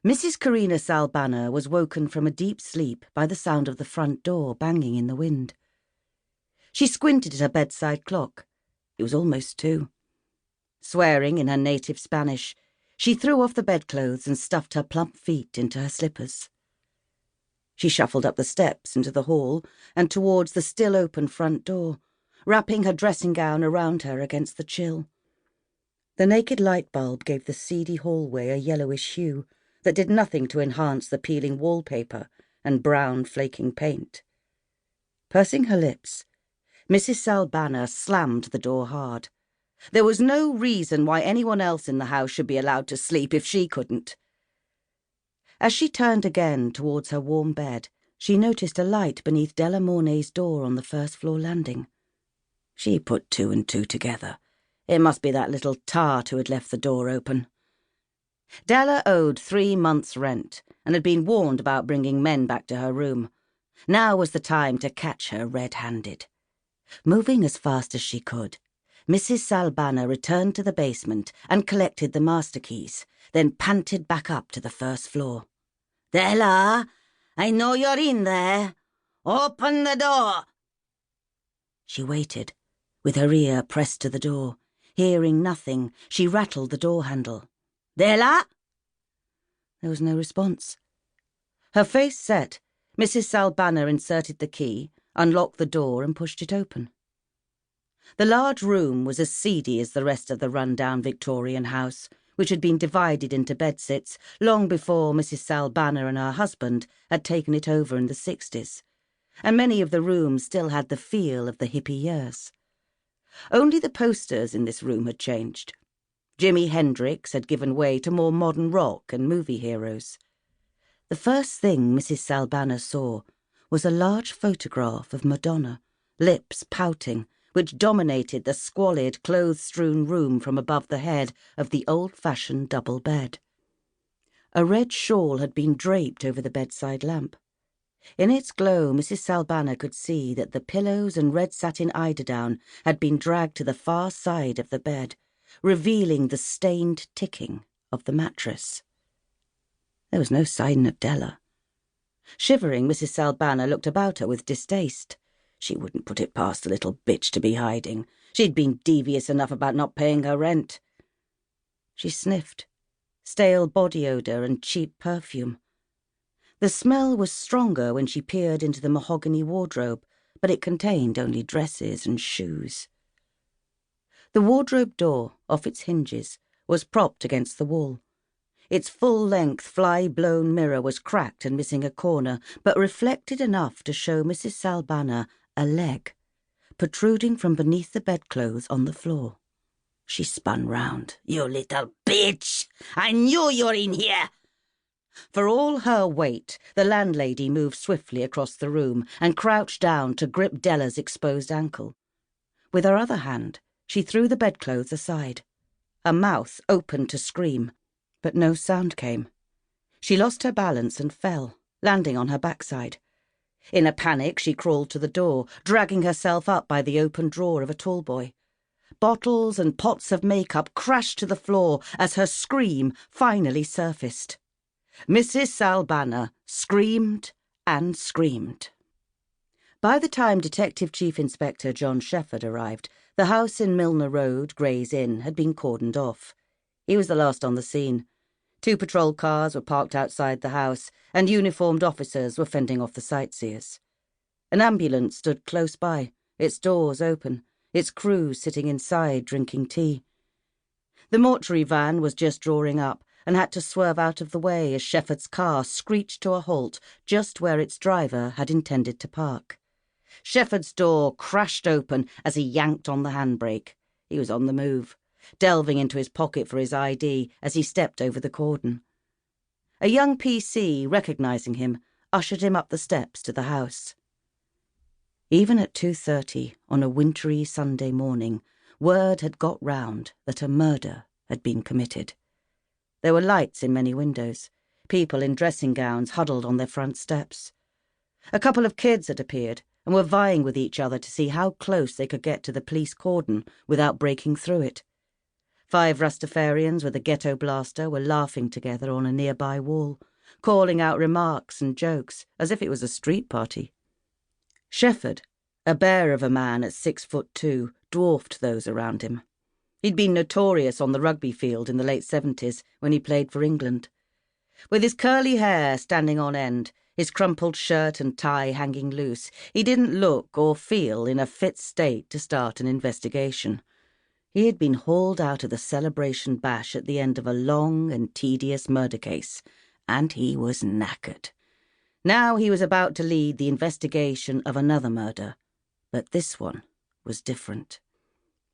Mrs. Karina Salbana was woken from a deep sleep by the sound of the front door banging in the wind. She squinted at her bedside clock. It was almost 2. Swearing in her native Spanish, she threw off the bedclothes and stuffed her plump feet into her slippers. She shuffled up the steps into the hall and towards the still-open front door, wrapping her dressing gown around her against the chill. The naked light bulb gave the seedy hallway a yellowish hue that did nothing to enhance the peeling wallpaper and brown flaking paint. Pursing her lips, Mrs. Salbana slammed the door hard. There was no reason why anyone else in the house should be allowed to sleep if she couldn't. As she turned again towards her warm bed, she noticed a light beneath Della Mornay's door on the first-floor landing. She put 2 and 2 together. It must be that little tart who had left the door open. Della owed 3 months' rent and had been warned about bringing men back to her room. Now was the time to catch her red-handed. Moving as fast as she could, Mrs. Salbana returned to the basement and collected the master keys, then panted back up to the first floor. "Della, I know you're in there. Open the door." She waited, with her ear pressed to the door. Hearing nothing, she rattled the door handle. "Della?" There was no response. Her face set, Mrs. Salbana inserted the key, unlocked the door and pushed it open. The large room was as seedy as the rest of the run-down Victorian house, which had been divided into bedsits long before Mrs. Salbana and her husband had taken it over in the 60s, and many of the rooms still had the feel of the hippie years. Only the posters in this room had changed. Jimi Hendrix had given way to more modern rock and movie heroes. The first thing Mrs. Salbana saw was a large photograph of Madonna, lips pouting, which dominated the squalid, clothes-strewn room from above the head of the old-fashioned double bed. A red shawl had been draped over the bedside lamp. In its glow, Mrs. Salbana could see that the pillows and red satin eiderdown had been dragged to the far side of the bed, revealing the stained ticking of the mattress. There was no sign of Della. Shivering, Mrs. Salbana looked about her with distaste. She wouldn't put it past the little bitch to be hiding. She'd been devious enough about not paying her rent. She sniffed. Stale body odour and cheap perfume. The smell was stronger when she peered into the mahogany wardrobe, but it contained only dresses and shoes. The wardrobe door, off its hinges, was propped against the wall. Its full-length, fly-blown mirror was cracked and missing a corner, but reflected enough to show Mrs. Salbana a leg, protruding from beneath the bedclothes on the floor. She spun round. "You little bitch! I knew you were in here!" For all her weight, the landlady moved swiftly across the room and crouched down to grip Della's exposed ankle. With her other hand, she threw the bedclothes aside. Her mouth opened to scream, but no sound came. She lost her balance and fell, landing on her backside. In a panic, she crawled to the door, dragging herself up by the open drawer of a tallboy. Bottles and pots of makeup crashed to the floor as her scream finally surfaced. Mrs. Salbana screamed and screamed. By the time Detective Chief Inspector John Shepherd arrived, the house in Milner Road, Gray's Inn, had been cordoned off. He was the last on the scene. 2 patrol cars were parked outside the house, and uniformed officers were fending off the sightseers. An ambulance stood close by, its doors open, its crew sitting inside drinking tea. The mortuary van was just drawing up and had to swerve out of the way as Shepherd's car screeched to a halt just where its driver had intended to park. Shepherd's door crashed open as he yanked on the handbrake. He was on the move, delving into his pocket for his ID as he stepped over the cordon. A young PC, recognising him, ushered him up the steps to the house. Even at 2:30 on a wintry Sunday morning, word had got round that a murder had been committed. There were lights in many windows, people in dressing gowns huddled on their front steps. A couple of kids had appeared and were vying with each other to see how close they could get to the police cordon without breaking through it. 5 Rastafarians with a ghetto blaster were laughing together on a nearby wall, calling out remarks and jokes as if it was a street party. Shefford, a bear of a man at 6'2", dwarfed those around him. He'd been notorious on the rugby field in the late 70s when he played for England. With his curly hair standing on end, his crumpled shirt and tie hanging loose, he didn't look or feel in a fit state to start an investigation. He had been hauled out of the Celebration Bash at the end of a long and tedious murder case, and he was knackered. Now he was about to lead the investigation of another murder, but this one was different.